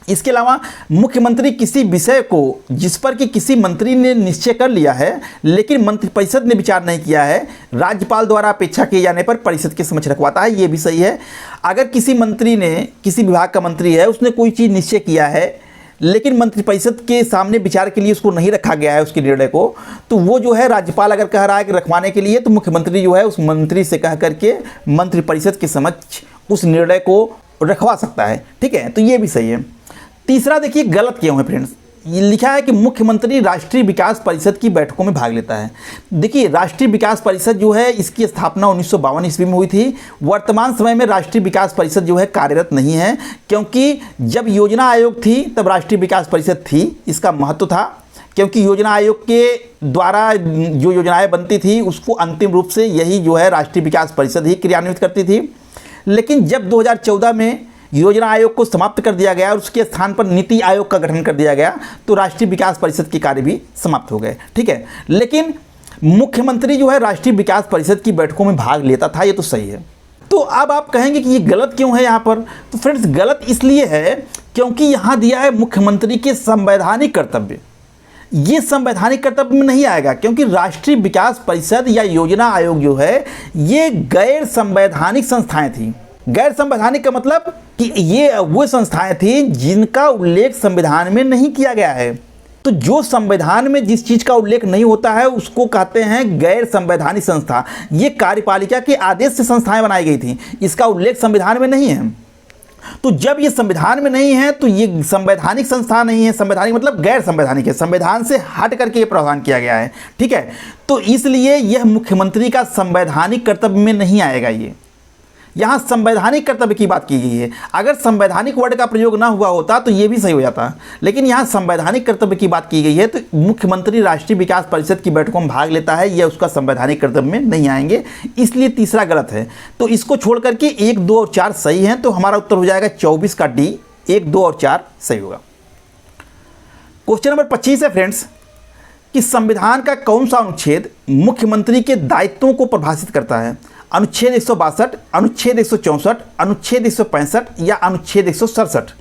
इसके अलावा मुख्यमंत्री किसी विषय को जिस पर कि किसी मंत्री ने निश्चय कर लिया है लेकिन मंत्रिपरिषद ने विचार नहीं किया है, राज्यपाल द्वारा अपेक्षा किए जाने पर परिषद के समक्ष रखवाता है। ये भी सही है। अगर किसी मंत्री ने, किसी विभाग का मंत्री है, उसने कोई चीज़ निश्चय किया है लेकिन मंत्रिपरिषद के सामने विचार के लिए उसको नहीं रखा गया है उसके निर्णय को, तो वो जो है राज्यपाल अगर कह रहा है कि रखवाने के लिए, तो मुख्यमंत्री जो है उस मंत्री से कह करके मंत्रिपरिषद के समक्ष उस निर्णय को रखवा सकता है। ठीक है, तो ये भी सही है। तीसरा देखिए गलत क्यों है फ्रेंड्स, ये लिखा है कि मुख्यमंत्री राष्ट्रीय विकास परिषद की बैठकों में भाग लेता है। देखिए राष्ट्रीय विकास परिषद जो है इसकी स्थापना 1952 ईस्वी में हुई थी। वर्तमान समय में राष्ट्रीय विकास परिषद जो है कार्यरत नहीं है, क्योंकि जब योजना आयोग थी तब राष्ट्रीय विकास परिषद थी। इसका महत्व था क्योंकि योजना आयोग के द्वारा जो योजनाएं बनती थी उसको अंतिम रूप से यही जो है राष्ट्रीय विकास परिषद ही क्रियान्वित करती थी। लेकिन जब 2014 में योजना आयोग को समाप्त कर दिया गया और उसके स्थान पर नीति आयोग का गठन कर दिया गया, तो राष्ट्रीय विकास परिषद के कार्य भी समाप्त हो गए। ठीक है, लेकिन मुख्यमंत्री जो है राष्ट्रीय विकास परिषद की बैठकों में भाग लेता था, ये तो सही है। तो अब आप कहेंगे कि ये गलत क्यों है यहाँ पर, तो फ्रेंड्स गलत इसलिए है क्योंकि यहाँ दिया है मुख्यमंत्री के संवैधानिक कर्तव्य। ये संवैधानिक कर्तव्य में नहीं आएगा क्योंकि राष्ट्रीय विकास परिषद या योजना आयोग जो है ये गैर संवैधानिक संस्थाएं थी। गैर संवैधानिक का मतलब कि ये वो संस्थाएं थी जिनका उल्लेख संविधान में नहीं किया गया है। तो जो संविधान में जिस चीज़ का उल्लेख नहीं होता है उसको कहते हैं गैर संवैधानिक संस्था। ये कार्यपालिका के आदेश से संस्थाएं बनाई गई थी, इसका उल्लेख संविधान में नहीं है। तो जब ये संविधान में नहीं है तो ये संवैधानिक संस्था नहीं है। संवैधानिक मतलब गैर संवैधानिक है, संविधान से हट करके ये प्रावधान किया गया है। ठीक है, तो इसलिए यह मुख्यमंत्री का संवैधानिक कर्तव्य में नहीं आएगा। ये यहाँ संवैधानिक कर्तव्य की बात की गई है। अगर संवैधानिक वर्ड का प्रयोग ना हुआ होता तो ये भी सही हो जाता, लेकिन यहाँ संवैधानिक कर्तव्य की बात की गई है। तो मुख्यमंत्री राष्ट्रीय विकास परिषद की बैठकों में भाग लेता है, यह उसका संवैधानिक कर्तव्य में नहीं आएंगे, इसलिए तीसरा गलत है। तो इसको छोड़ करके 1 2 और 4 सही हैं, तो हमारा उत्तर हो जाएगा 24 का डी, 1 2 और 4 सही होगा। क्वेश्चन नंबर 25 है फ्रेंड्स कि संविधान का कौन सा अनुच्छेद मुख्यमंत्री के दायित्वों को परिभाषित करता है। अनुच्छेद 162, अनुच्छेद 164, अनुच्छेद 165 या अनुच्छेद 167।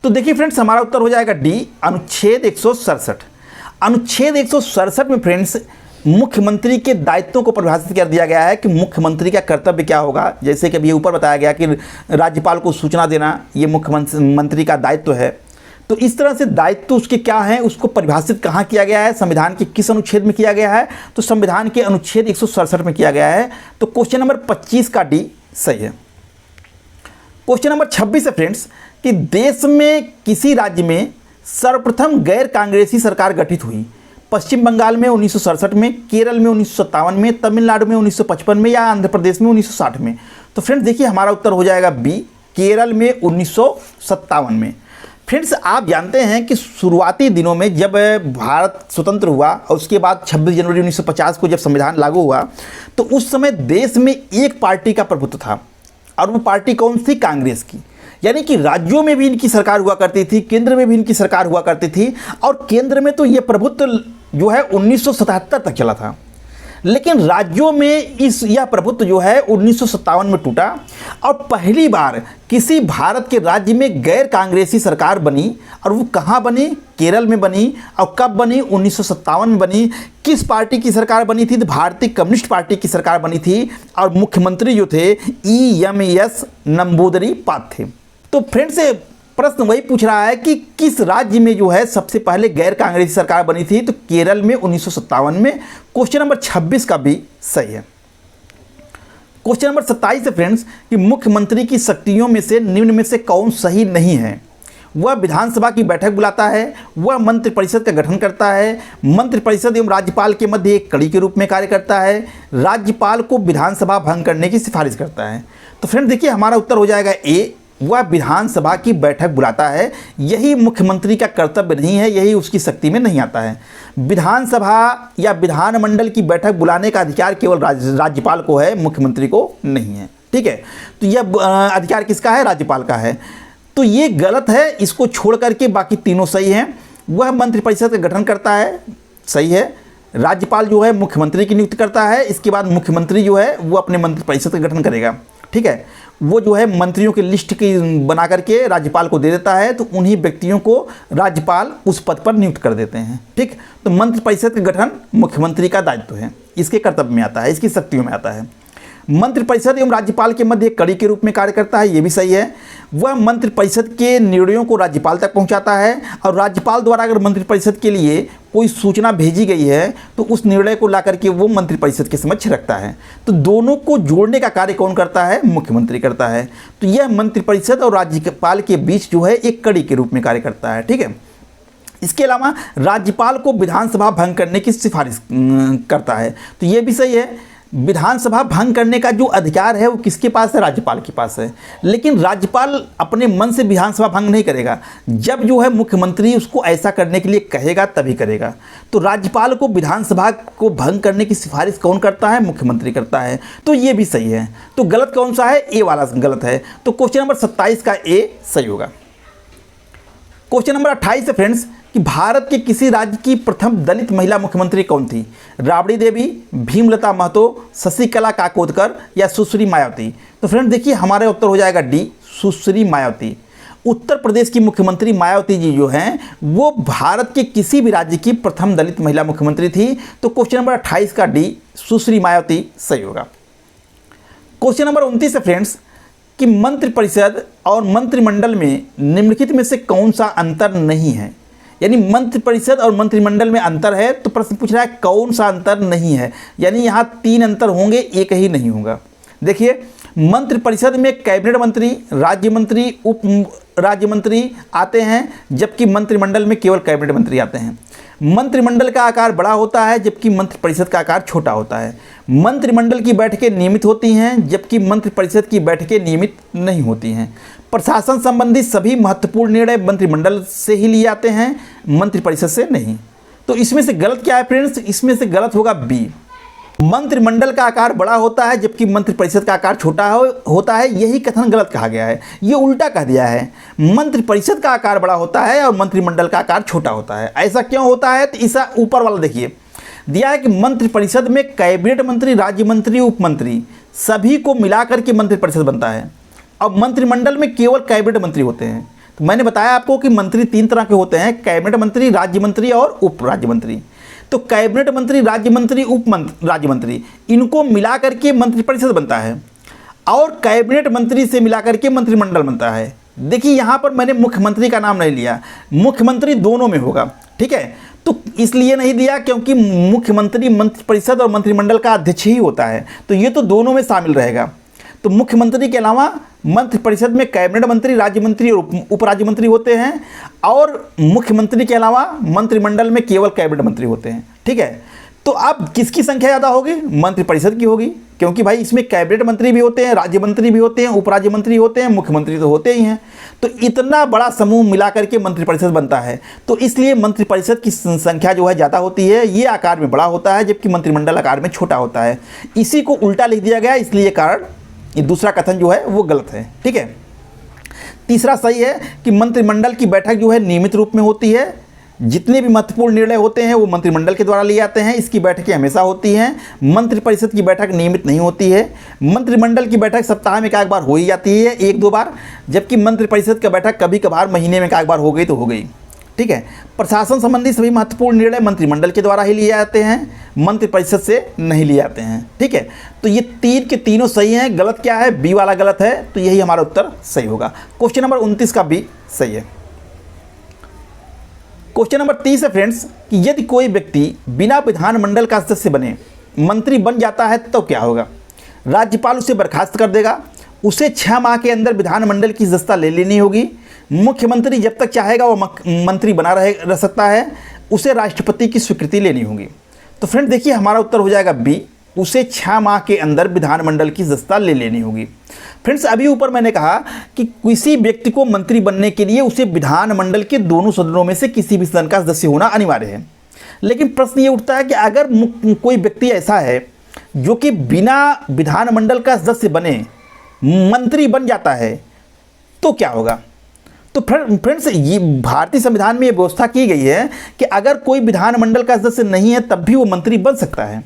तो देखिए फ्रेंड्स हमारा उत्तर हो जाएगा डी, अनुच्छेद 167। अनुच्छेद 167 में फ्रेंड्स मुख्यमंत्री के दायित्वों को परिभाषित कर दिया गया है कि मुख्यमंत्री का कर्तव्य क्या होगा। जैसे कि अभी ऊपर बताया गया कि राज्यपाल को सूचना देना ये मुख्यमंत्री का दायित्व है। तो इस तरह से दायित्व उसके क्या है उसको परिभाषित कहाँ किया गया है, संविधान के किस अनुच्छेद में किया गया है, तो संविधान के अनुच्छेद 167 में किया गया है। तो क्वेश्चन नंबर 25 का डी सही है। क्वेश्चन नंबर 26 है फ्रेंड्स कि देश में किसी राज्य में सर्वप्रथम गैर कांग्रेसी सरकार गठित हुई। पश्चिम बंगाल में 1967 में, केरल में 1957 में, तमिलनाडु में 1955 में या आंध्र प्रदेश में 1960 में। तो फ्रेंड्स देखिए हमारा उत्तर हो जाएगा बी, केरल में 1957 में। फ्रेंड्स आप जानते हैं कि शुरुआती दिनों में जब भारत स्वतंत्र हुआ और उसके बाद 26 जनवरी 1950 को जब संविधान लागू हुआ तो उस समय देश में एक पार्टी का प्रभुत्व था और वो पार्टी कौन सी, कांग्रेस की। यानी कि राज्यों में भी इनकी सरकार हुआ करती थी, केंद्र में भी इनकी सरकार हुआ करती थी और केंद्र में तो ये प्रभुत्व जो है 1977 तक चला था। लेकिन राज्यों में यह प्रभुत्व जो है 1957 में टूटा और पहली बार किसी भारत के राज्य में गैर कांग्रेसी सरकार बनी और वो कहाँ बनी, केरल में बनी। और कब बनी, 1957 में बनी। किस पार्टी की सरकार बनी थी, तो भारतीय कम्युनिस्ट पार्टी की सरकार बनी थी और मुख्यमंत्री जो थे EMS नंबूदरी पाल थे। तो फ्रेंड्स प्रश्न वही पूछ रहा है कि किस राज्य में जो है सबसे पहले गैर कांग्रेसी सरकार बनी थी, तो केरल में 1957 में। क्वेश्चन नंबर 26 का भी सही है। क्वेश्चन नंबर 27 है फ्रेंड्स कि मुख्यमंत्री की शक्तियों में से निम्न में से कौन सही नहीं है। वह विधानसभा की बैठक बुलाता है, वह मंत्रिपरिषद का गठन करता है, मंत्रिपरिषद एवं राज्यपाल के मध्य एक कड़ी के रूप में कार्य करता है, राज्यपाल को विधानसभा भंग करने की सिफारिश करता है। तो फ्रेंड देखिए हमारा उत्तर हो जाएगा ए, वह विधानसभा की बैठक बुलाता है। यही मुख्यमंत्री का कर्तव्य नहीं है, यही उसकी शक्ति में नहीं आता है। विधानसभा या विधानमंडल की बैठक बुलाने का अधिकार केवल राज्यपाल को है, मुख्यमंत्री को नहीं है। ठीक है, तो यह अधिकार किसका है? राज्यपाल का है। तो ये गलत है, इसको छोड़ करके बाकी तीनों सही हैं। वह मंत्रिपरिषद का गठन करता है, सही है। राज्यपाल जो है मुख्यमंत्री की नियुक्ति करता है, इसके बाद मुख्यमंत्री जो है वो अपने मंत्रिपरिषद का गठन करेगा। ठीक है, वो जो है मंत्रियों की लिस्ट की बना करके राज्यपाल को दे देता है, तो उन्हीं व्यक्तियों को राज्यपाल उस पद पर नियुक्त कर देते हैं। ठीक, तो मंत्रिपरिषद का गठन मुख्यमंत्री का दायित्व है, इसके कर्तव्य में आता है, इसकी शक्तियों में आता है। मंत्रिपरिषद एवं राज्यपाल के मध्य एक कड़ी के रूप में कार्य करता है, ये भी सही है। वह मंत्रिपरिषद के निर्णयों को राज्यपाल तक पहुंचाता है, और राज्यपाल द्वारा अगर मंत्रिपरिषद के लिए कोई सूचना भेजी गई है तो उस निर्णय को ला करके वो मंत्रिपरिषद के समक्ष रखता है। तो दोनों को जोड़ने का कार्य कौन करता है? मुख्यमंत्री करता है। तो यह मंत्रिपरिषद और राज्यपाल के बीच जो है एक कड़ी के रूप में कार्य करता है। ठीक है, इसके अलावा राज्यपाल को विधानसभा भंग करने की सिफारिश करता है, तो ये भी सही है। विधानसभा भंग करने का जो अधिकार है वो किसके पास है? राज्यपाल के पास है। लेकिन राज्यपाल अपने मन से विधानसभा भंग नहीं करेगा, जब जो है मुख्यमंत्री उसको ऐसा करने के लिए कहेगा तभी करेगा। तो राज्यपाल को विधानसभा को भंग करने की सिफारिश कौन करता है? मुख्यमंत्री करता है। तो ये भी सही है। तो गलत कौन सा है? ए वाला गलत है। तो क्वेश्चन नंबर 27 का ए सही होगा। क्वेश्चन नंबर 28 है फ्रेंड्स कि भारत के किसी राज्य की प्रथम दलित महिला मुख्यमंत्री कौन थी? राबड़ी देवी, भीमलता महतो, शशिकला काकोदकर या सुश्री मायावती? तो फ्रेंड देखिए हमारा उत्तर हो जाएगा डी, सुश्री मायावती। उत्तर प्रदेश की मुख्यमंत्री मायावती जी जो हैं वो भारत के किसी भी राज्य की प्रथम दलित महिला मुख्यमंत्री थी। तो क्वेश्चन नंबर 28 का डी, सुश्री मायावती सही होगा। क्वेश्चन नंबर 29 है फ्रेंड्स कि मंत्रिपरिषद और मंत्रिमंडल में निम्नलिखित में से कौन सा अंतर नहीं है? यानी मंत्रिपरिषद और मंत्रिमंडल में अंतर है, तो प्रश्न पूछ रहा है कौन सा अंतर नहीं है। यानी यहाँ 3 अंतर होंगे, एक ही नहीं होगा। देखिए मंत्रिपरिषद में कैबिनेट मंत्री, राज्य मंत्री, उप राज्य मंत्री आते हैं, जबकि मंत्रिमंडल में केवल कैबिनेट मंत्री आते हैं। मंत्रिमंडल का आकार बड़ा होता है जबकि मंत्रिपरिषद का आकार छोटा होता है। मंत्रिमंडल की बैठकें नियमित होती हैं जबकि मंत्रिपरिषद की बैठकें नियमित नहीं होती हैं। प्रशासन संबंधी सभी महत्वपूर्ण निर्णय मंत्रिमंडल से ही लिए जाते हैं, मंत्रिपरिषद से नहीं। तो इसमें से गलत क्या है फ्रेंड्स? इसमें से गलत होगा बी, मंत्रिमंडल का आकार बड़ा होता है जबकि मंत्रिपरिषद का आकार छोटा होता है। यही कथन गलत कहा गया है, ये उल्टा कह दिया है। मंत्रिपरिषद का आकार बड़ा होता है और मंत्रिमंडल का आकार छोटा होता है। ऐसा क्यों होता है? तो इसा ऊपर वाला देखिए दिया है कि मंत्रिपरिषद में कैबिनेट मंत्री, राज्य मंत्री, उप मंत्री सभी को मिलाकर के मंत्रिपरिषद बनता है। अब मंत्रिमंडल में केवल कैबिनेट मंत्री होते हैं। तो मैंने बताया आपको कि मंत्री 3 तरह के होते हैं, कैबिनेट मंत्री, राज्य मंत्री और उप राज्य मंत्री। तो कैबिनेट मंत्री, राज्य मंत्री, उप राज्य मंत्री इनको मिला करके मंत्रिपरिषद बनता है और कैबिनेट मंत्री से मिला करके मंत्रिमंडल बनता है। देखिए यहाँ पर मैंने मुख्यमंत्री का नाम नहीं लिया, मुख्यमंत्री दोनों में होगा। ठीक है, तो इसलिए नहीं दिया क्योंकि मुख्यमंत्री मंत्रिपरिषद और मंत्रिमंडल का अध्यक्ष ही होता है, तो ये तो दोनों में शामिल रहेगा। तो मुख्यमंत्री के अलावा मंत्रिपरिषद में कैबिनेट मंत्री, राज्य मंत्री और उप राज्य मंत्री होते हैं, और मुख्यमंत्री के अलावा मंत्रिमंडल में केवल कैबिनेट मंत्री होते हैं। ठीक है, तो अब किसकी संख्या ज़्यादा होगी? मंत्रिपरिषद की होगी, क्योंकि भाई इसमें कैबिनेट मंत्री भी होते हैं, राज्य मंत्री भी होते हैं, उप राज्य मंत्री होते हैं, मुख्यमंत्री तो होते ही हैं। तो इतना बड़ा समूह मिलाकर के मंत्रिपरिषद बनता है, तो इसलिए मंत्रिपरिषद की संख्या जो है ज़्यादा होती है, ये आकार में बड़ा होता है जबकि मंत्रिमंडल आकार में छोटा होता है। इसी को उल्टा लिख दिया गया, इसलिए कारण ये दूसरा कथन जो है वो गलत है। ठीक है, तीसरा सही है कि मंत्रिमंडल की बैठक जो है नियमित रूप में होती है। जितने भी महत्वपूर्ण निर्णय होते हैं वो मंत्रिमंडल के द्वारा लिए जाते हैं, इसकी बैठकें हमेशा होती हैं। मंत्रिपरिषद की बैठक नियमित नहीं होती है। मंत्रिमंडल की बैठक सप्ताह में एक बार हो ही जाती है, 1-2 बार, जबकि मंत्रिपरिषद की बैठक कभी कभार महीने में एक बार हो गई तो हो गई। ठीक है। प्रशासन संबंधी सभी महत्वपूर्ण निर्णय मंत्रिमंडल के द्वारा ही लिए जाते हैं, मंत्रिपरिषद से नहीं लिए जाते हैं, ठीक है। तो ये तीन के तीनों सही हैं। गलत क्या है? बी वाला गलत है, तो यही हमारा उत्तर सही होगा। क्वेश्चन नंबर 29 का बी सही है। क्वेश्चन नंबर 30 है फ्रेंड्स कि यदि कोई व्यक्ति बिना विधानमंडल का सदस्य बने मंत्री बन जाता है तो क्या होगा? राज्यपाल उसे बर्खास्त कर देगा, उसे 6 माह के अंदर विधानमंडल की सदस्यता ले लेनी होगी, मुख्यमंत्री जब तक चाहेगा वो मंत्री बना रह सकता है, उसे राष्ट्रपति की स्वीकृति लेनी होगी। तो फ्रेंड देखिए हमारा उत्तर हो जाएगा बी, उसे 6 माह के अंदर विधानमंडल की सदस्यता ले लेनी होगी। फ्रेंड्स अभी ऊपर मैंने कहा कि किसी व्यक्ति को मंत्री बनने के लिए उसे विधानमंडल के दोनों सदनों में से किसी भी सदन का सदस्य होना अनिवार्य है। लेकिन प्रश्न ये उठता है कि अगर कोई व्यक्ति ऐसा है जो कि बिना विधानमंडल का सदस्य बने मंत्री बन जाता है तो क्या होगा? तो फ्रेंड्स ये भारतीय संविधान में ये व्यवस्था की गई है कि अगर कोई विधानमंडल का सदस्य नहीं है तब भी वो मंत्री बन सकता है,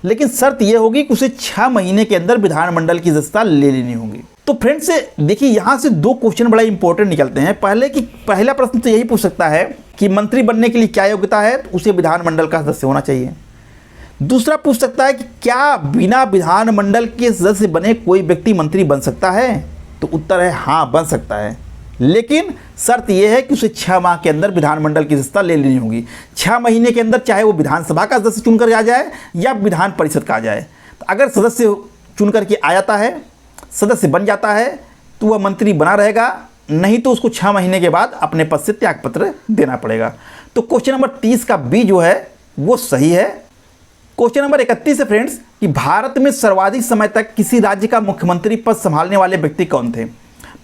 लेकिन शर्त ये होगी कि उसे 6 महीने के अंदर विधानमंडल की सदस्यता ले लेनी होगी। तो फ्रेंड्स देखिए यहाँ से 2 क्वेश्चन बड़ा इंपॉर्टेंट निकलते हैं। पहला प्रश्न तो यही पूछ सकता है कि मंत्री बनने के लिए क्या योग्यता है? तो उसे विधानमंडल का सदस्य होना चाहिए। दूसरा पूछ सकता है कि क्या बिना विधानमंडल के सदस्य बने कोई व्यक्ति मंत्री बन सकता है? तो उत्तर है हाँ, बन सकता है, लेकिन शर्त यह है कि उसे 6 माह के अंदर विधानमंडल की सदस्यता ले लेनी होगी। 6 महीने के अंदर चाहे वो विधानसभा का सदस्य चुनकर आ जाए या विधान परिषद का आ जाए। तो अगर सदस्य चुन करके आ जाता है, सदस्य बन जाता है, तो वह मंत्री बना रहेगा, नहीं तो उसको 6 महीने के बाद अपने पद से त्यागपत्र देना पड़ेगा। तो क्वेश्चन नंबर 30 का बी जो है वो सही है। क्वेश्चन नंबर 31 है फ्रेंड्स कि भारत में सर्वाधिक समय तक किसी राज्य का मुख्यमंत्री पद संभालने वाले व्यक्ति कौन थे?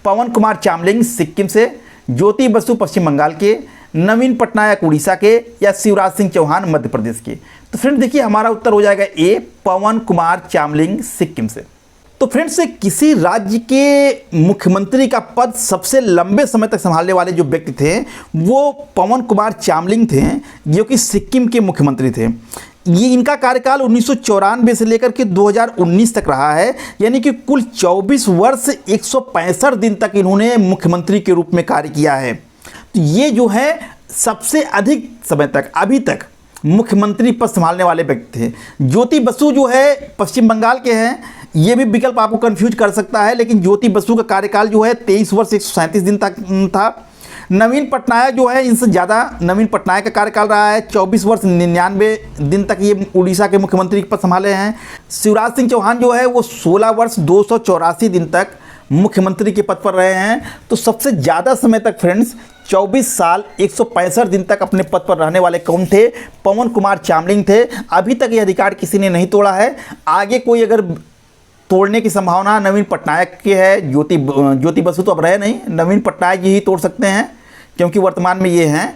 पवन कुमार चामलिंग सिक्किम से, ज्योति बसु पश्चिम बंगाल के, नवीन पटनायक उड़ीसा के, या शिवराज सिंह चौहान मध्य प्रदेश के। तो फ्रेंड्स देखिए हमारा उत्तर हो जाएगा ए, पवन कुमार चामलिंग सिक्किम से। तो फ्रेंड्स किसी राज्य के मुख्यमंत्री का पद सबसे लंबे समय तक संभालने वाले जो व्यक्ति थे वो पवन कुमार चामलिंग थे, जो कि सिक्किम के मुख्यमंत्री थे। ये इनका कार्यकाल 1994 से लेकर के 2019 तक रहा है, यानी कि कुल 24 वर्ष 165 दिन तक इन्होंने मुख्यमंत्री के रूप में कार्य किया है। तो ये जो है सबसे अधिक समय तक अभी तक मुख्यमंत्री पद संभालने वाले व्यक्ति थे। ज्योति बसु जो है पश्चिम बंगाल के हैं, ये भी विकल्प आपको कंफ्यूज कर सकता है, लेकिन ज्योति बसु का कार्यकाल जो है 23 वर्ष 137 दिन तक था। नवीन पटनायक जो है इनसे ज़्यादा नवीन पटनायक का कार्यकाल रहा है, 24 वर्ष 99 दिन तक ये उड़ीसा के मुख्यमंत्री पद संभाले हैं। शिवराज सिंह चौहान जो है वो 16 वर्ष 284 दिन तक मुख्यमंत्री के पद पर रहे हैं। तो सबसे ज़्यादा समय तक फ्रेंड्स 24 साल 165 दिन तक अपने पद पर रहने वाले कौन थे? पवन कुमार चामलिंग थे। अभी तक ये अधिकार किसी ने नहीं तोड़ा है। आगे कोई अगर तोड़ने की संभावना नवीन पटनायक की है, ज्योति बसु तो अब रहे नहीं, नवीन पटनायक ही तोड़ सकते हैं क्योंकि वर्तमान में ये हैं।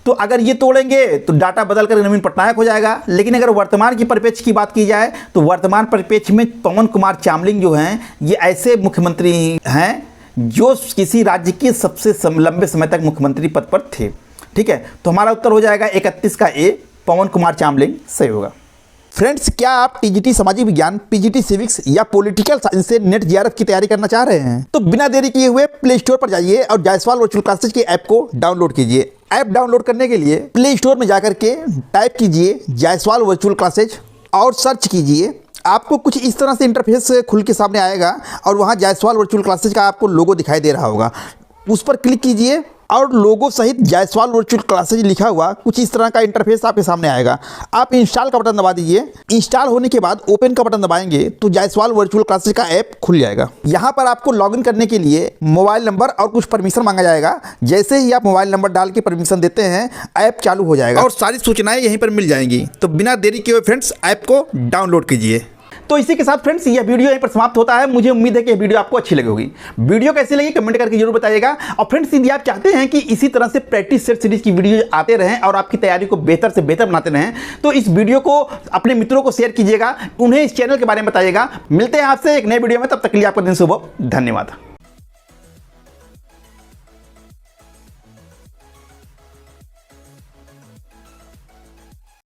तो अगर ये तोड़ेंगे तो डाटा बदल कर नवीन पटनायक हो जाएगा। लेकिन अगर वर्तमान की परिप्रेक्ष्य की बात की जाए तो वर्तमान परिप्रेक्ष्य में पवन कुमार चामलिंग जो हैं ये ऐसे मुख्यमंत्री हैं जो किसी राज्य के सबसे लंबे समय तक मुख्यमंत्री पद पर थे। ठीक है, तो हमारा उत्तर हो जाएगा 31 का ए, पवन कुमार चामलिंग सही होगा। फ्रेंड्स क्या आप टीजीटी सामाजिक विज्ञान, पीजीटी सिविक्स या पॉलिटिकल साइंस से नेट जेआरएफ की तैयारी करना चाह रहे हैं? तो बिना देरी किए हुए प्ले स्टोर पर जाइए और जायसवाल वर्चुअल क्लासेज के ऐप को डाउनलोड कीजिए। ऐप डाउनलोड करने के लिए प्ले स्टोर में जाकर के टाइप कीजिए जायसवाल वर्चुअल क्लासेज और सर्च कीजिए। आपको कुछ इस तरह से इंटरफेस खुल के सामने आएगा और वहाँ जायसवाल वर्चुअल क्लासेज का आपको लोगो दिखाई दे रहा होगा, उस पर क्लिक कीजिए और लोगो सहित जायसवाल वर्चुअल क्लासेज लिखा हुआ कुछ इस तरह का इंटरफेस आपके सामने आएगा। आप इंस्टॉल का बटन दबा दीजिए। इंस्टॉल होने के बाद ओपन का बटन दबाएंगे तो जायसवाल वर्चुअल क्लासेज का ऐप खुल जाएगा। यहाँ पर आपको लॉगिन करने के लिए मोबाइल नंबर और कुछ परमिशन मांगा जाएगा। जैसे ही आप मोबाइल नंबर डाल के परमिशन देते हैं ऐप चालू हो जाएगा और सारी सूचनाएं यहीं पर मिल जाएंगी। तो बिना देरी किए फ्रेंड्स ऐप को डाउनलोड कीजिए। तो इसी के साथ फ्रेंड्स यह वीडियो यहीं पर समाप्त होता है। मुझे उम्मीद है कि यह वीडियो आपको अच्छी लगी होगी। वीडियो कैसी लगी कमेंट करके जरूर बताइएगा। और फ्रेंड्स यदि आप चाहते हैं कि इसी तरह से प्रैक्टिस सेट सीरीज की वीडियो आते रहें और आपकी तैयारी को बेहतर से बेहतर बनाते रहें तो इस वीडियो को अपने मित्रों को शेयर कीजिएगा, उन्हें इस चैनल के बारे में बताइएगा। मिलते हैं आपसे एक नए वीडियो में, तब तक के लिए आपका दिन शुभ हो। धन्यवाद।